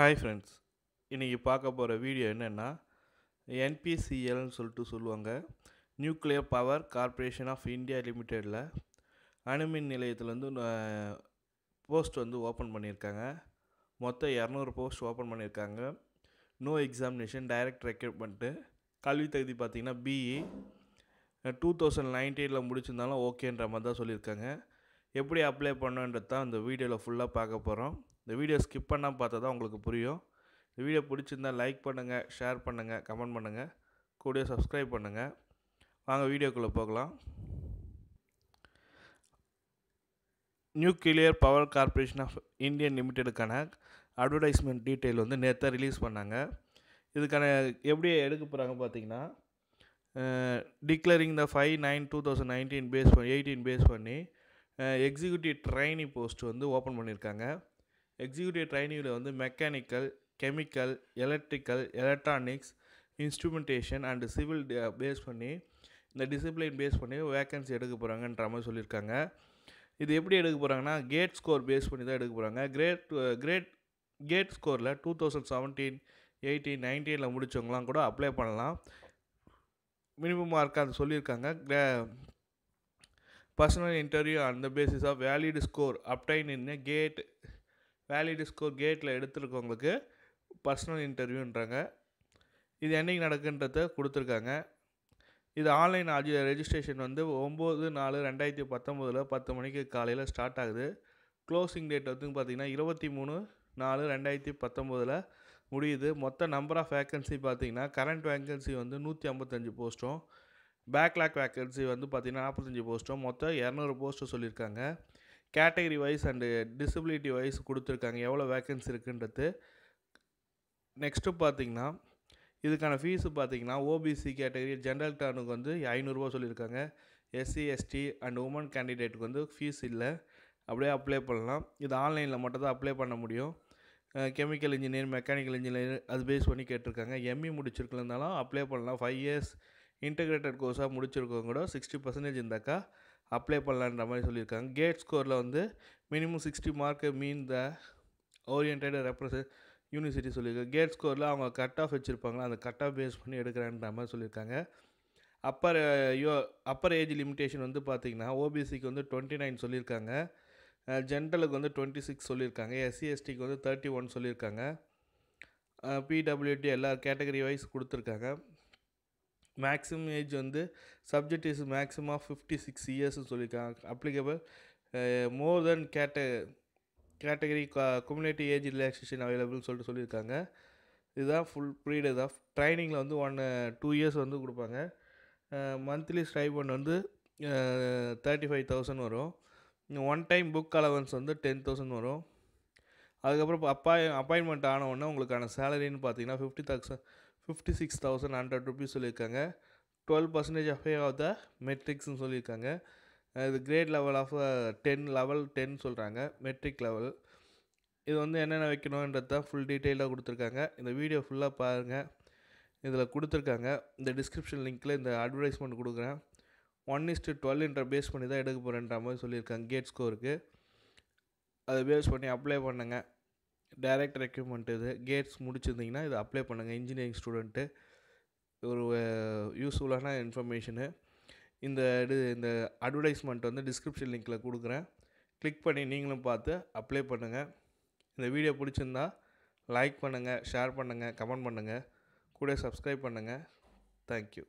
Hi friends, இன்றைக்கி பார்க்க போகிற வீடியோ என்னென்னா என்பிசிஎல்னு சொல்லுவாங்க. Nuclear power corporation of India லிமிட்டெடில் அணுமின் நிலையத்தில் போஸ்ட் ஓப்பன் பண்ணியிருக்காங்க. மொத்தம் 200 போஸ்ட் ஓப்பன் பண்ணியிருக்காங்க. No examination, direct recruitment. கல்வி தகுதி பார்த்திங்கன்னா பிஇ 2019 முடிச்சிருந்தாலும் ஓகேன்ற மாதிரி தான் சொல்லியிருக்காங்க. எப்படி அப்ளை பண்ணுன்றது தான் இந்த வீடியோவில் ஃபுல்லாக பார்க்க போகிறோம். இந்த வீடியோ ஸ்கிப் பண்ணாமல் பார்த்தா தான் உங்களுக்கு புரியும். இந்த வீடியோ பிடிச்சிருந்தால் லைக் பண்ணுங்கள், ஷேர் பண்ணுங்கள், கமெண்ட் பண்ணுங்கள், கூட சப்ஸ்கிரைப் பண்ணுங்கள். வாங்க வீடியோக்குள்ளே போகலாம். Nuclear power corporation of Indian லிமிட்டெடுக்கான அட்வர்டைஸ்மெண்ட் டீட்டெயில் நேற்று ரிலீஸ் பண்ணாங்க. இதுக்கான எப்படி எடுக்க போகிறாங்க பார்த்தீங்கன்னா, டிக்ளரிங் த 5/9/2019 பேஸ் பண்ணி எக்ஸிக்யூட்டிவ் ட்ரைனி போஸ்ட் ஓப்பன் பண்ணியிருக்காங்க. எக்ஸிக்யூட்டிவ் ட்ரைனிங்கில் mechanical, chemical, electrical, electronics, instrumentation and civil base பண்ணி இந்த டிசிப்ளின் பேஸ் பண்ணி வேக்கன்சி எடுக்க போகிறாங்கன்ற மாதிரி சொல்லியிருக்காங்க. இது எப்படி எடுக்க போகிறாங்கன்னா, கேட் ஸ்கோர் பேஸ் பண்ணி தான் எடுக்க போகிறாங்க. கேட் ஸ்கோரில் 2017, 18, 19 முடித்தவங்களாம் கூட அப்ளை பண்ணலாம். மினிமம் மார்க் அது சொல்லியிருக்காங்க. Personal interview on the basis of valid score obtained in valid score கேட்டில் எடுத்துருக்கவங்களுக்கு பர்சனல் இன்டர்வியூன்றாங்க. இது என்றைக்கு நடக்குன்றத கொடுத்துருக்காங்க. இது ஆன்லைன் ரெஜிஸ்ட்ரேஷன் 9/4/2019 10 மணிக்கு காலையில் ஸ்டார்ட் ஆகுது. க்ளோசிங் டேட் பார்த்திங்கன்னா 23/4/2019 முடியுது. மொத்த நம்பர் ஆஃப் வேக்கன்சி பார்த்திங்கன்னா, கரண்ட் வேக்கன்சி 155 போஸ்ட்டும், பேக்லாக் வேக்கன்சி பார்த்திங்கன்னா 45 போஸ்ட்டும், மொத்தம் 200 போஸ்ட்டு சொல்லியிருக்காங்க. Category wise and disability wise கொடுத்துருக்காங்க எவ்வளோ வேக்கன்சி இருக்குன்றது. நெக்ஸ்ட்டு பார்த்திங்கன்னா, இதுக்கான ஃபீஸு பார்த்திங்கன்னா, ஓபிசி கேட்டகரி ஜென்ரல் டர்னுக்கு 500 சொல்லியிருக்காங்க. எஸ்சி, எஸ்டி அண்ட் உமன் கேண்டிடேட்டுக்கு ஃபீஸ் இல்லை, அப்படியே அப்ளை பண்ணலாம். இது ஆன்லைனில் மட்டும் தான் அப்ளை பண்ண முடியும். கெமிக்கல் இன்ஜினியர், மெக்கானிக்கல் இன்ஜினியர் அது பேஸ் பண்ணி கேட்டிருக்காங்க. எம்இ முடிச்சிருக்கலனாலும் அப்ளை பண்ணலாம். 5 இயர்ஸ் இன்டகிரேட்டட் கோர்ஸாக முடிச்சிருக்கவங்க கூட 60% இருந்தாக்கா அப்ளை பண்ணலான்ற மாதிரி சொல்லியிருக்காங்க. கேட் ஸ்கோரில் மினிமம் 60 மார்க்கு மீன் த ஓரியன்டட் ரெப்ரசன்ட் யூனிவர்சிட்டி சொல்லியிருக்காங்க. கேட் ஸ்கோரில் அவங்க கட் ஆஃப் வச்சுருப்பாங்களா, அந்த கட் ஆஃப் பேஸ் பண்ணி எடுக்கிறான்ற மாதிரி சொல்லியிருக்காங்க. அப்பர் ஏஜ் லிமிட்டேஷன் பார்த்திங்கன்னா, ஓபிசிக்கு 29 சொல்லியிருக்காங்க. ஜென்ரலுக்கு 26 சொல்லியிருக்காங்க. எஸ்சி, எஸ்டிக்கு 31 சொல்லியிருக்காங்க. பிடபிள்யூடி எல்லா கேட்டகரி வைஸ் கொடுத்துருக்காங்க. Maximum age subject is maximum of 56 இயர்ஸ்னு சொல்லியிருக்காங்க. Applicable more then category cumulative age relaxation அவைலபிள்னு சொல்லியிருக்காங்க. இதுதான் ஃபுல் பீரியட் ஆஃப் ட்ரைனிங்கில் 2 இயர்ஸ் கொடுப்பாங்க. மந்த்லி ஸ்டைபண்ட் 35,000 வரும். ஒன் டைம் புக் அலவன்ஸ் 10,000 வரும். அதுக்கப்புறம் அப்பாயின்மெண்ட் ஆனவுடனே உங்களுக்கான சேலரின்னு பார்த்தீங்கன்னா 56,100 ருபீஸ் சொல்லியிருக்காங்க. 12% அஃபே ஆஃப் த மெட்ரிக்ஸ்னு சொல்லியிருக்காங்க. இது கிரேட் லெவல் ஆஃப் 10 சொல்கிறாங்க, மெட்ரிக் லெவல். இது என்னென்ன வைக்கணுன்றது தான் ஃபுல் டீட்டெயிலாக கொடுத்துருக்காங்க. இந்த வீடியோ ஃபுல்லாக பாருங்கள். இதில் கொடுத்துருக்காங்க. இந்த டிஸ்கிரிப்ஷன் லிங்க்கில் இந்த அட்வர்டைஸ்மெண்ட் கொடுக்குறேன். 1:12 பேஸ் பண்ணி தான் எடுக்க போகிறேன்ற மாதிரி சொல்லியிருக்காங்க கேட் ஸ்கோருக்கு. அதை பேஸ் பண்ணி அப்ளை பண்ணுங்க. டைரக்ட் ரெக்ரூட்மெண்ட் இது. கேட்ஸ் முடிச்சிருந்தீங்கன்னா இதை அப்ளை பண்ணுங்கள். இன்ஜினியரிங் ஸ்டூடெண்ட்டு ஒரு யூஸ்ஃபுல்லான இன்ஃபர்மேஷனு. இந்த அட்வர்டைஸ்மெண்ட் டிஸ்கிரிப்ஷன் லிங்க்கில் கொடுக்குறேன். கிளிக் பண்ணி நீங்களும் பார்த்து அப்ளை பண்ணுங்கள். இந்த வீடியோ பிடிச்சிருந்தா லைக் பண்ணுங்கள், ஷேர் பண்ணுங்கள், கமெண்ட் பண்ணுங்கள், கூட சப்ஸ்கிரைப் பண்ணுங்கள். தேங்க்யூ.